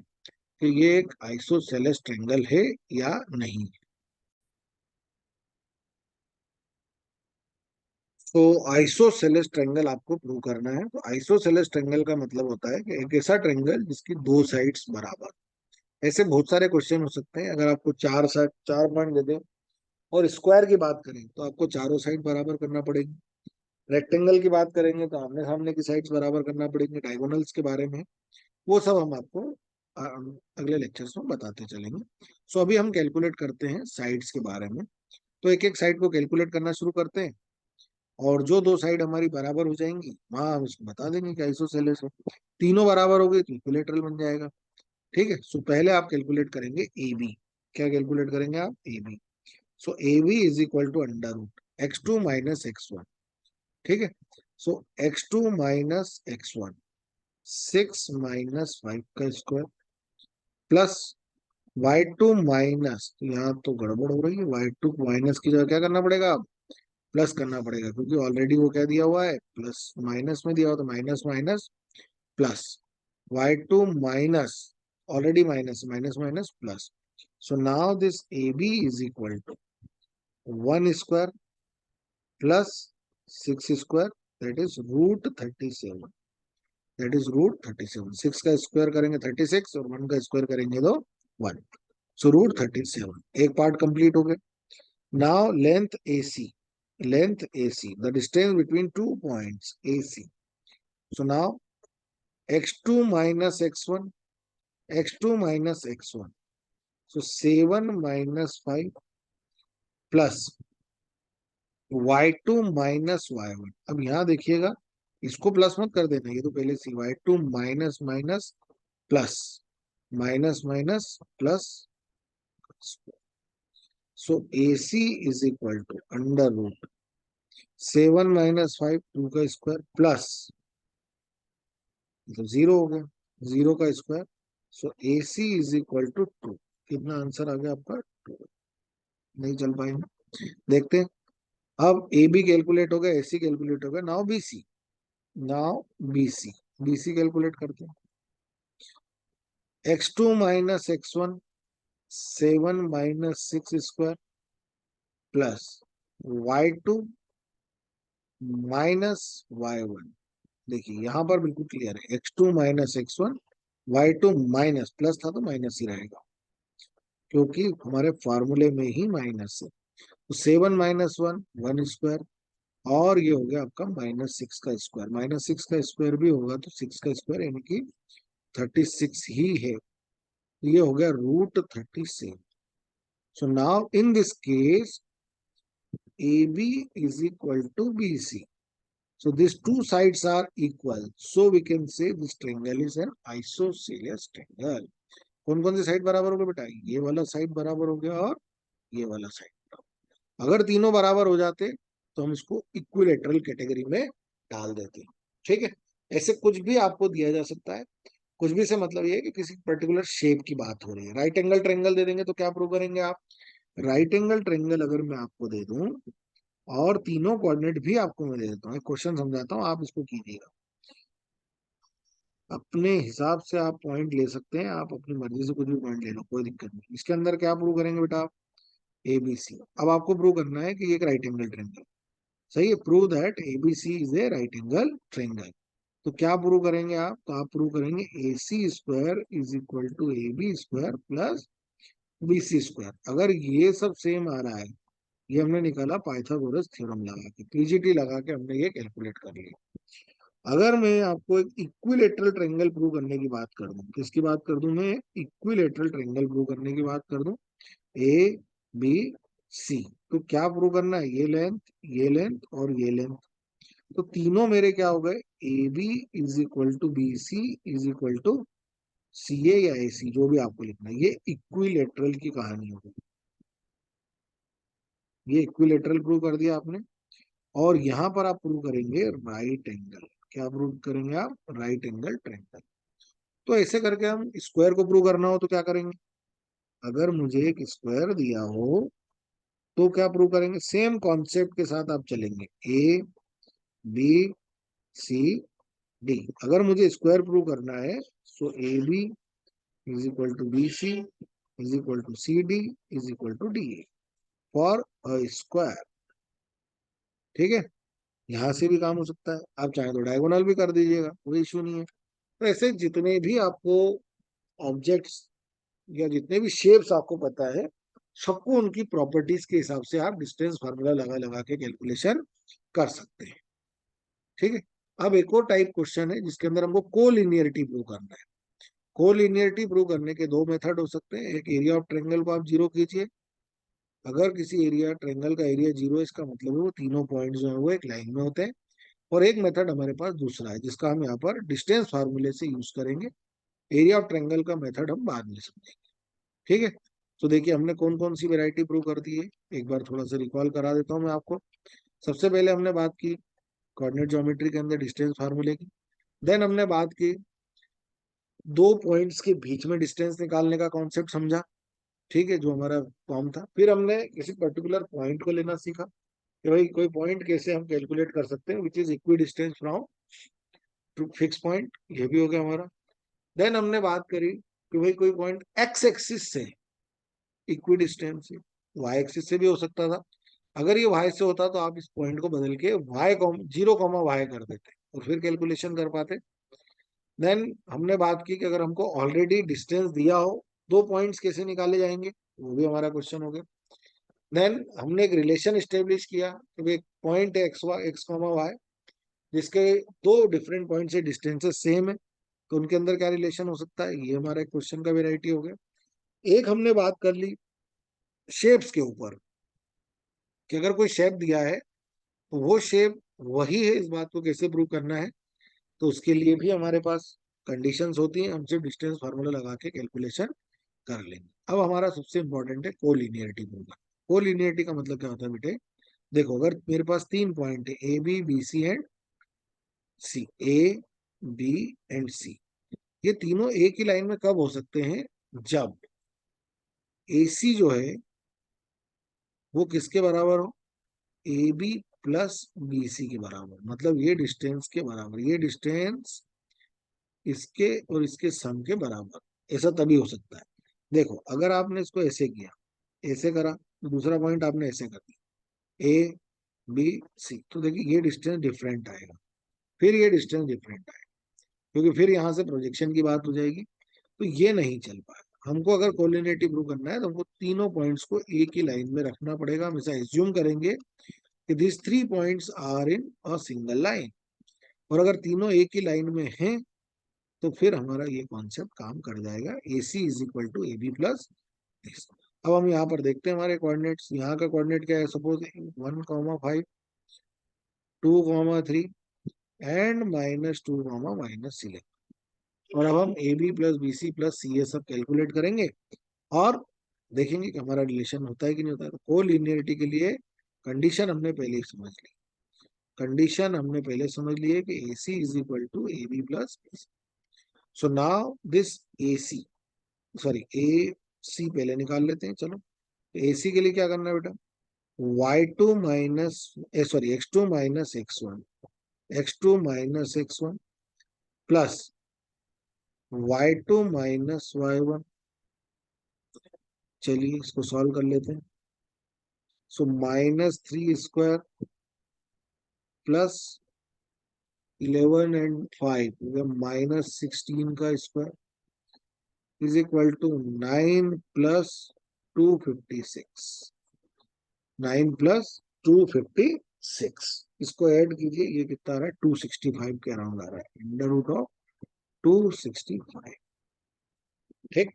कि ये एक आइसोसेलेस ट्रायंगल है या नहीं। तो आइसोसेलेस ट्रायंगल आपको प्रूव करना है। तो आइसोसेलेस ट्रायंगल का मतलब होता है कि एक ऐसा ट्रायंगल जिसकी दो साइड्स बराबर। ऐसे बहुत सारे क्वेश्चन हो सकते हैं, अगर आपको चार साइड 4 पॉइंट दे दें और स्क्वायर की बात करें तो आपको चारों साइड बराबर करना पड़ेगी। रेक्टेंगल की बात करेंगे तो आमने सामने की साइड्स बराबर करना पड़ेंगे। डायगोनल्स के बारे में वो सब हम आपको अगले लेक्चर्स में बताते चलेंगे। सो अभी हम कैलकुलेट करते हैं साइड्स के बारे में। तो एक एक साइड को कैलकुलेट करना शुरू करते हैं, और जो दो साइड हमारी बराबर हो जाएंगी वहां हम इसको बता देंगे कि आइसोसेलेस है। तीनों बराबर हो गई तो इक्विलेटरल बन जाएगा। ठीक है, सो पहले आप कैलकुलेट करेंगे ए बी। क्या कैलकुलेट करेंगे आप, A B. So A B is equal to under root x2 minus x1. ठीक है. सो x2 माइनस x1, 6 - 5 का स्क्वायर प्लस y2 माइनस, यहाँ तो गड़बड़ हो रही है, y2 माइनस की जगह क्या करना पड़ेगा, प्लस करना पड़ेगा, क्योंकि ऑलरेडी वो क्या दिया हुआ है, प्लस माइनस में दिया हुआ, तो minus minus plus y2 minus, already minus minus minus plus. So now this A B is equal to 1 square plus 6 square, that is √37. That is √37. 6 का स्क्वायर करेंगे 36 और 1 का स्क्वायर करेंगे तो 1. सो √37. एक पार्ट कंप्लीट हो गया. Now length AC, the distance between 2 points AC. So now x2 minus x1, x2 minus x1. So 7 minus 5 plus y2 minus y1. अब यहां देखिएगा, इसको प्लस मत कर देना, ये तो पहले से y2 minus minus plus minus minus plus. So AC is equal to under root 7 - 5, 2 का स्क्वायर प्लस, तो 0 हो गया, 0 का square. So AC is equal to 2. कितना आंसर आ गया आपका, 2. नहीं चल पाएंगे, देखते हैं. अब ए बी कैलकुलेट हो गया, AC कैलकुलेट हो गया. नाउ BC BC कैलकुलेट करते हैं. x2 minus x1, 7 - 6 square plus y2 minus y1. देखिए यहां पर बिल्कुल क्लियर है, x2 minus x1, y2 minus, plus था तो माइनस ही रहेगा, क्योंकि हमारे फॉर्मूले में ही माइनस है. तो 7 - 1, 1 स्क्वायर, और ये हो गया आपका -6 का स्क्वायर. -6 का स्क्वायर भी होगा तो 6 का स्क्वायर यानी कि 36 ही है. ये हो गया √37. सो now in this case AB is equal to BC. So these two sides are equal. So we can say this triangle is an isosceles triangle. कौन कौन सी साइड बराबर हो गए बेटा, ये वाला साइड बराबर हो गया और ये वाला साइड. अगर तीनों बराबर हो जाते तो हम इसको इक्विलेटरल कैटेगरी में डाल देते. ठीक है. ऐसे कुछ भी आपको दिया जा सकता है. कुछ भी से मतलब ये है कि किसी पर्टिकुलर शेप की बात हो रही है. राइट एंगल ट्रायंगल दे देंगे तो क्या प्रूव करेंगे आप, राइट एंगल ट्रायंगल अगर मैं आपको दे दूं और तीनों कोऑर्डिनेट भी आपको मैं दे देता हूँ, एक क्वेश्चन समझाता हूँ, आप इसको कीजिएगा. अपने हिसाब से आप पॉइंट ले सकते हैं, आप अपनी मर्जी से कुछ भी पॉइंट ले लो, कोई दिक्कत नहीं. इसके अंदर क्या प्रूव करेंगे बेटा आप, ABC. अब आपको प्रूव करना है कि ये एक राइट एंगल ट्रायंगल. सही है. Prove that ABC is a right angle triangle. तो क्या प्रूव करेंगे आप, तो आप प्रूव करेंगे AC square is equal to AB square plus BC square. अगर ये सब सेम आ रहा है, ये हमने निकाला पाइथागोरस थ्योरम लगा के, PGT लगा के हमने ये कैलकुलेट कर लिया. अगर मैं आपको एक इक्विलेटरल ट्रायंगल प्रूव करने की बात कर दूं, किसकी बात कर दूं मैं, इक्विलेटरल ट्रायंगल प्रूव करने की बात कर दूं, ABC, तो क्या प्रूव करना है, ये लेंथ और ये लेंथ. तो तीनों मेरे क्या हो गए, AB is equal to BC is equal to CA या AC, जो भी आपको लिखना है. ये इक्विलेटरल की कहानी होगी. ये इक्विलेटरल प्रूव कर दिया आपने. और यहां पर आप प्रूव करेंगे राइट एंगल. क्या प्रूव करेंगे आप, राइट एंगल ट्रायंगल. तो ऐसे करके हम स्क्वायर को प्रूव करना हो तो क्या करेंगे, अगर मुझे एक स्क्वायर दिया हो तो क्या प्रूव करेंगे, सेम कॉन्सेप्ट के साथ आप चलेंगे, ABCD. अगर मुझे स्क्वायर प्रूव करना है so AB is equal to BC is equal to CD is equal to DA for a square. ठीक है. यहां से भी काम हो सकता है, आप चाहे तो डायगोनल भी कर दीजिएगा, कोई इश्यू नहीं है. तो ऐसे जितने भी आपको ऑब्जेक्ट्स या जितने भी शेप्स आपको पता है, सबको उनकी प्रॉपर्टीज के हिसाब से आप डिस्टेंस फार्मूला लगा लगा के कैलकुलेशन कर सकते हैं. ठीक है. अब एक और टाइप क्वेश्चन है जिसके अंदर हमको कोलिनियरिटी प्रूव करना है. कोलिनियरिटी प्रूव करने के दो मेथड हो सकते हैं. एक, एरिया ऑफ ट्रायंगल को आप जीरो कीजिए. अगर किसी एरिया ट्रायंगल का एरिया जीरो है, इसका मतलब है वो तीनों पॉइंट जो है वो एक लाइन में होते हैं. और एक मेथड हमारे पास दूसरा है जिसका हम यहाँ पर डिस्टेंस फार्मूले से यूज करेंगे. एरिया ऑफ ट्रायंगल का मेथड हम बाद में समझेंगे. ठीक है. तो देखिए हमने कौन कौन सी वेराइटी प्रूव कर दी है, एक बार थोड़ा सा रिकॉल करा देता हूँ मैं आपको। सबसे पहले हमने बात की कोऑर्डिनेट ज्योमेट्री के अंदर डिस्टेंस फार्मूले की। देन हमने बात की दो पॉइंट्स के बीच में डिस्टेंस निकालने का कॉन्सेप्ट समझा, ठीक है, जो हमारा फॉर्म था। फिर हमने किसी पर्टिकुलर पॉइंट को लेना सीखा कि भाई कोई पॉइंट कैसे हम कैलकुलेट कर सकते हैं which is equidistance from two fix point, ये भी हो गया हमारा। देन हमने बात करी कि भाई कोई पॉइंट एक्स एक्सिस से इक्वी डिस्टेंस है, वाई एक्सिस से भी हो सकता था। अगर ये वाई से होता तो आप इस पॉइंट को बदल के वाई जीरो कॉमा वाई कर देते और फिर कैलकुलेशन कर पाते। देन हमने बात की कि अगर हमको ऑलरेडी डिस्टेंस दिया हो दो पॉइंट्स कैसे निकाले जाएंगे, वो भी हमारा क्वेश्चन हो गया। देन हमने एक रिलेशन स्टेब्लिश किया कि एक पॉइंट है एक्स कॉमा वाई जिसके दो डिफरेंट पॉइंट से डिस्टेंसेस सेम है, तो उनके अंदर क्या रिलेशन हो सकता है, ये हमारा एक क्वेश्चन का वेराइटी हो गया। एक हमने बात कर ली शेप्स के ऊपर कि अगर कोई शेप दिया है तो वो शेप वही है, इस बात को कैसे प्रूव करना है, तो उसके लिए भी हमारे पास कंडीशंस होती हैं, हम सिर्फ डिस्टेंस फार्मूला लगा के कैलकुलेशन कर लेंगे। अब हमारा सबसे इंपॉर्टेंट है कोलिनियरिटी प्रूव करना। कोलिनियरिटी का मतलब क्या होता है बेटे, देखो अगर मेरे पास तीन पॉइंट है A B B C and C, A B and C, ये तीनों एक ही लाइन में कब हो सकते हैं, जब ए सी जो है वो किसके बराबर हो, A B plus B C के बराबर, मतलब ये डिस्टेंस के बराबर, ये डिस्टेंस इसके और इसके सम के बराबर, ऐसा तभी हो सकता है। देखो अगर आपने इसको ऐसे किया, ऐसे करा, तो दूसरा पॉइंट आपने ऐसे कर दिया ए बी सी, तो देखिए ये डिस्टेंस डिफरेंट आएगा, फिर ये डिस्टेंस डिफरेंट आएगा, क्योंकि फिर यहाँ से प्रोजेक्शन की बात हो जाएगी, तो ये नहीं चल पाएगा। हमको अगर कोलिनियरिटी प्रूव करना है तो हमको तीनों पॉइंट्स को एक ही लाइन में रखना पड़ेगा। हम ऐसा एज्यूम करेंगे कि this three points are in a single line, और अगर तीनों एक ही लाइन में हैं तो फिर हमारा ये कॉन्सेप्ट काम कर जाएगा, A C is equal to A B plus this. अब हम यहाँ पर देखते हैं हमारे कोऑर्डिनेट्स, यहाँ का कोऑर्डिनेट क्या है, सपोज 1,5, 2,3 एंड -2,-11। और अब हम A B plus B C plus C ये सब कैलकुलेट करेंगे और देखेंगे कि हमारा रिलेशन होता है कि नहीं होता है। तो कोलिनियरिटी के लिए कंडीशन हमने पहले ही समझ ली, कंडीशन हमने पहले समझ ली है कि A C is equal to A B plus B C. So now this A C, sorry A C पहले निकाल लेते हैं, चलो। ए सी के लिए क्या करना है बेटा, y2 minus sorry x2 minus x1, x2 minus x1 plus y2 minus y1। चलिए इसको सॉल्व कर लेते हैं। सो -3 स्क्वायर प्लस 11 एंड 5, -16 का square is equal to 9 plus 256, 9 plus 256, इसको ऐड कीजिए, ये कितना आ रहा है, 265 के अराउंड आ रहा है, अंडर रूट ऑफ 265। ठीक,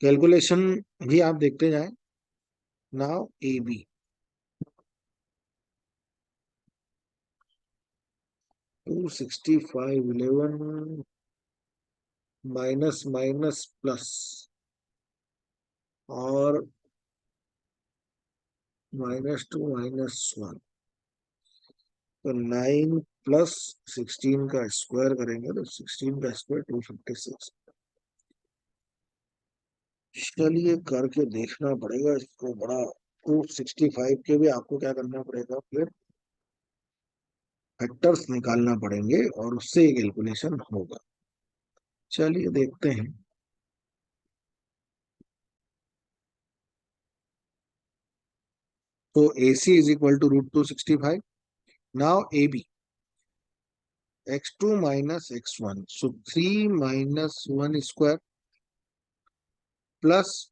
कैलकुलेशन भी आप देखते जाएं। Now A B, 265, 11 minus minus plus और -2 - 1, तो 9 प्लस 16 का स्क्वायर करेंगे तो 16 का स्क्वायर 256। चलिए करके देखना पड़ेगा इसको बड़ा, 265 के भी आपको क्या करना पड़ेगा, फिर फैक्टर्स निकालना पड़ेंगे और उससे ये कैलकुलेशन होगा। चलिए देखते हैं। तो A C is equal to √265। Now A B, x2 minus x1, so 3 - 1 square plus,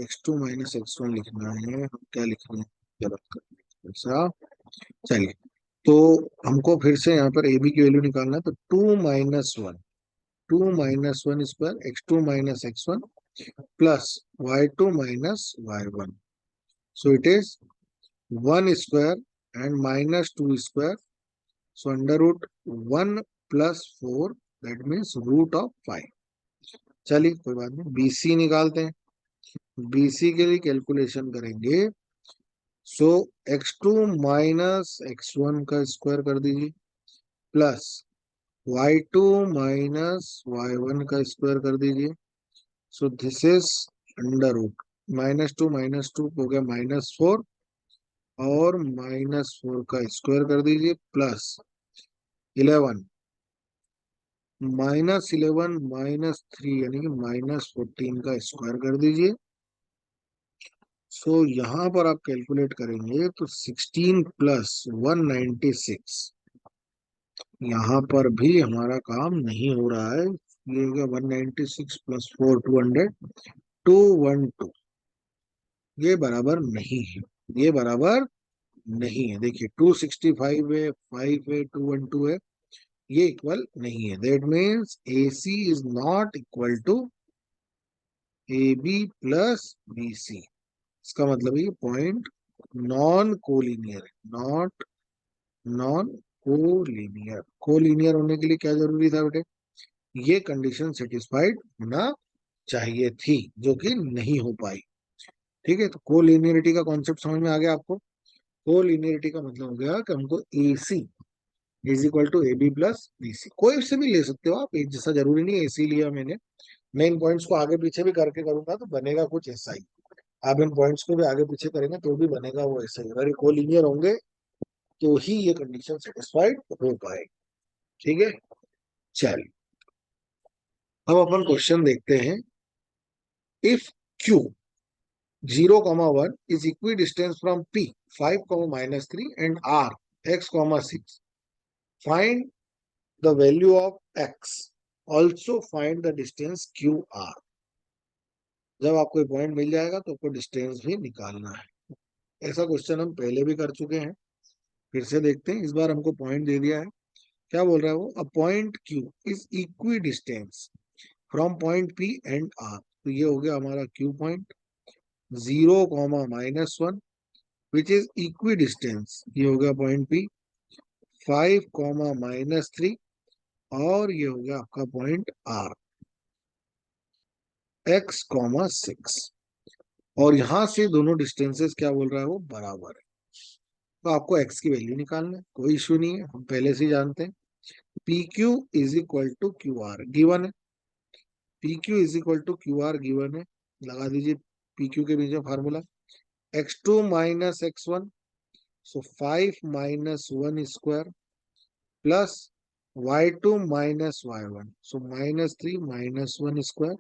x2 minus x1 लिखना है, हम क्या लिखना है, गलत कर दिया ऐसा। चलिए, तो हमको फिर से यहाँ पर ए बी की वैल्यू निकालना है, तो 2 - 1 x2 minus x1 plus y2 minus y1, so it is 1 square and -2 square, so under root 1 plus 4, that means root of 5, चलिए कोई बात नहीं, बीसी निकालते हैं। बीसी के लिए कैलकुलेशन करेंगे। सो x2 - x1 का स्क्वायर कर दीजिए, प्लस y2 - y1 का स्क्वायर कर दीजिए। So this is under root, -2 - 2 हो गया -4, और -4 का स्क्वायर कर दीजिए, प्लस 11, -11 -3 यानी कि -14 का स्क्वायर कर दीजिए। सो यहाँ पर आप कैलकुलेट करेंगे तो 16 + 196, यहाँ पर भी हमारा काम नहीं हो रहा है। ये हो गया 196 + 4 200, 212। ये बराबर नहीं है, ये बराबर नहीं है। देखिए 265 है, 5 है, 212 है, ये इक्वल नहीं है। That means A C is not equal to A B plus B C. इसका मतलब ये पॉइंट नॉन कोलिनियर है, नॉट नॉन कोलिनियर। कोलिनियर होने के लिए क्या जरूरी था बेटे? ये कंडीशन सेटिस्फाइड होना चाहिए थी, जो कि नहीं हो पाई। ठीक है, तो कोलिनियरिटी का कॉन्सेप्ट समझ में आ गया आपको? कोलिनियरिटी का मतलब हो गया कि हमको A C is equal to A B plus B C. कोई से भी ले सकते हो आप, एक जैसा जरूरी नहीं है। ए सी लिया मैंने, मैं इन पॉइंट्स को आगे पीछे भी करके करूंगा तो बनेगा कुछ ऐसा ही। आप इन पॉइंट्स को भी आगे पीछे करेंगे तो भी बनेगा वो ऐसा ही। अगर ये कोलिनियर होंगे तो ही ये कंडीशन सेटिस्फाइड हो पाए। ठीक है, चलिए अब अपन क्वेश्चन देखते हैं। If Q 0, 1 is equidistant from P 5, -3 and R x, 6. Find the value of x. Also find the distance QR. जब आपको एक पॉइंट मिल जाएगा तो आपको डिस्टेंस भी निकालना है। ऐसा क्वेश्चन हम पहले भी कर चुके हैं, फिर से देखते हैं। इस बार हमको पॉइंट दे दिया है। क्या बोल रहा है वो? A point Q is equidistance from point P and R। तो ये हो गया हमारा Q point. 0, -1 which is equi distance, ये हो गया पॉइंट P। 5, -3, और ये हो गया आपका पॉइंट R, x, 6। और यहां से दोनों डिस्टेंसेस क्या बोल रहा है वो? बराबर है। तो आपको x की वैल्यू निकालना है, कोई इश्यू नहीं है, हम पहले से ही जानते हैं। P Q is equal to Q R given है। P Q is equal to Q R given है, लगा दीजिए पी क्यू के बीच में formula. x2 - x1, so 5 - 1 square, plus y2 - y1, so -3 - 1 square,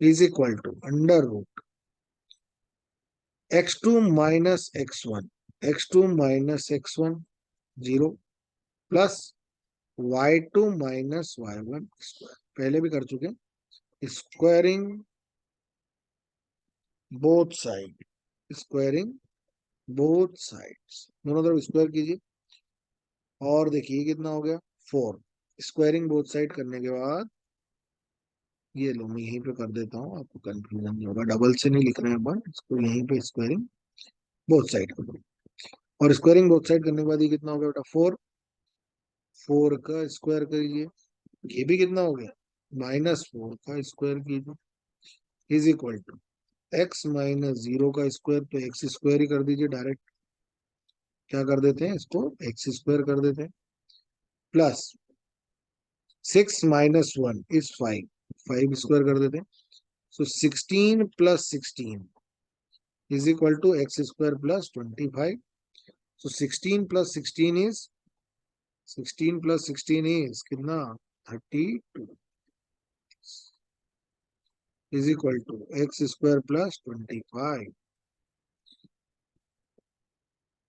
is equal to under root x2 - x1, x2 - x1 0, plus y2 - y1 square. पहले भी कर चुके हैं। Squaring both side, squaring both sides, दोनों तरफ स्क्वायर कीजिए। और देखिए कितना हो गया? 4। स्क्वायरिंग बोथ साइड करने के बाद ये लो, मैं यहीं पे कर देता हूँ, आपको कंफ्यूजन नहीं होगा। डबल से नहीं लिख रहे हैं अपन इसको, यहीं पे स्क्वायरिंग बोथ साइड कर दो। और स्क्वायरिंग बोथ साइड करने के बाद ये कितना हो गया बेटा? 4। 4 का स्क्वायर करिए, ये भी कितना हो गया? -4 का स्क्वायर कीजिए, इज इक्वल टू x - 0 का स्क्वायर, तो एक्स स्क्वायर ही कर दीजिए डायरेक्ट। क्या कर देते हैं इसको? एक्स स्क्वायर कर देते हैं, प्लस 6 - 1 इज 5, 5 स्क्वायर कर देते हैं। So 16 + 16 is equal to x square plus 25। So 16 + 16 is कितना? 32 is equal to x square plus 25।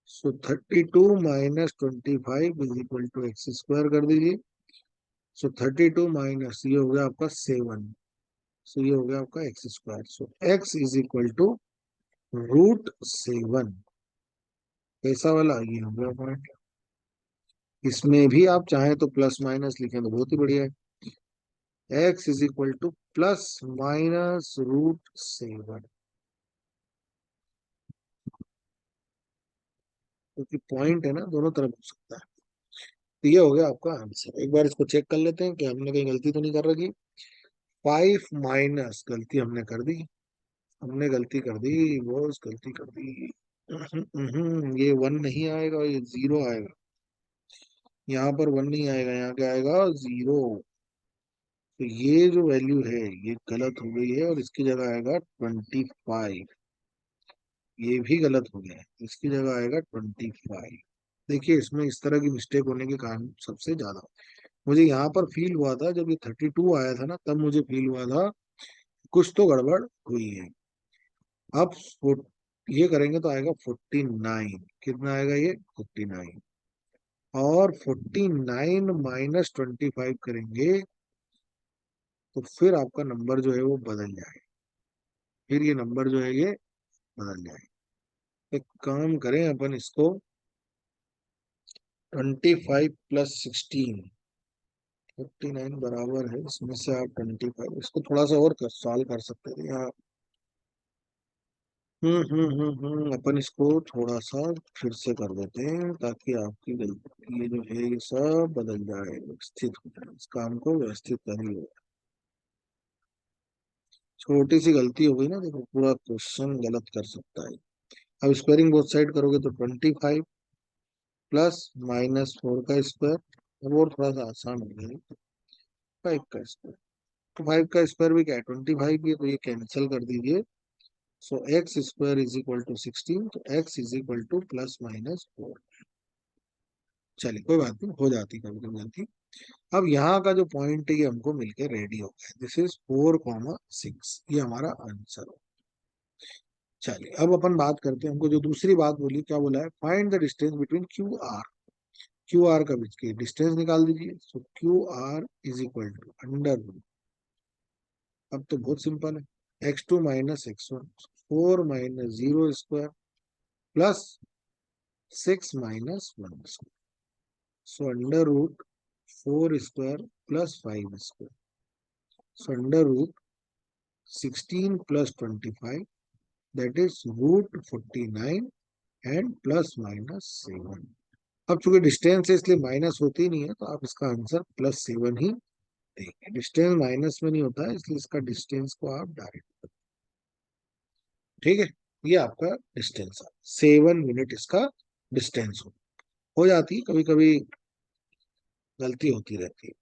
So 32 - 25 is equal to x square कर दीजिए। सो 32 माइनस ये हो गया आपका 7, सो ये हो गया आपका x square. So x is equal to √7। कैसा वाला? ये हो गया पॉइंट। इसमें भी आप चाहें तो प्लस माइनस लिखें तो बहुत ही बढ़िया है। एक्स इज इक्वल टू ±√7, क्योंकि पॉइंट है ना, दोनों तरफ हो सकता है। तो ये हो गया आपका आंसर। एक बार इसको चेक कर लेते हैं कि हमने कहीं गलती तो नहीं कर रखी। 5 माइनस, गलती हमने कर दी, हमने गलती कर दी बॉस, गलती कर दी। ये 1 नहीं आएगा, ये 0 आएगा। यहाँ पर 1 नहीं आएगा, यहाँ क्या आएगा, 0। तो ये जो वैल्यू है ये गलत हो गई है, और इसकी जगह आएगा 25। ये भी गलत हो गया है, इसकी जगह आएगा 25। देखिए इसमें इस तरह की मिस्टेक होने के कारण सबसे ज्यादा मुझे यहाँ पर फील हुआ था, जब ये 32 आया था ना, तब मुझे फील हुआ था कुछ तो गड़बड़ हुई है। अब ये करेंगे तो आएगा 49। कितना आएगा ये, 49। और 49 माइनस 25 करेंगे तो फिर आपका नंबर जो है वो बदल जाए, फिर ये नंबर जो है ये बदल जाए। एक काम करें अपन इसको, 25 + 16, 49 बराबर है, इसमें से आप 25, इसको थोड़ा सा और सॉल्व कर सकते थे यहाँ। अपन इसको थोड़ा सा फिर से कर देते हैं, ताकि आपकी गलती ये जो है ये सब बदल जाए, व्यवस्थित हो जाए, इस काम को व्यवस्थित कर ही हो। छोटी सी गलती हो गई ना, देखो पूरा क्वेश्चन गलत कर सकता है। अब स्क्वायरिंग बोथ साइड करोगे तो 25 प्लस -4 का स्क्वायर, अब और थोड़ा सा आसान हो गया, 5 का स्क्वायर। तो 5 का स्क्वायर भी क्या है, 25 भी है, तो ये कैंसिल कर दीजिए। So x square is equal to 16, तो एक्स इज इक्वल टू +-4। चलिए कोई बात नहीं, हो जाती कभी कभी गलती। अब यहाँ का जो पॉइंट है ये हमको मिलकर रेडी हो गया, दिस इज 4,6, ये हमारा आंसर हो। चलिए अब अपन बात करते हैं, हमको जो दूसरी बात बोली, क्या बोला है, find the distance between Q R. Q R का बीच की डिस्टेंस निकाल दीजिए। So Q R is equal to under, अब तो बहुत सिंपल है, x2 minus x1, 4 - 0 square plus 6 - 1 square. So under root 4 square plus 5 square. So under root 16 + 25, that is √49 and +-7। अब चूंकि डिस्टेंस है इसलिए माइनस होती नहीं है, तो आप इसका आंसर +7 ही देंगे। डिस्टेंस माइनस में नहीं होता है, इसलिए इसका डिस्टेंस को आप डायरेक्ट, ठीक है। ये आपका डिस्टेंस है, 7 मिनट इसका डिस्टेंस हो जाती है, कभी कभी गलती होती रहती है।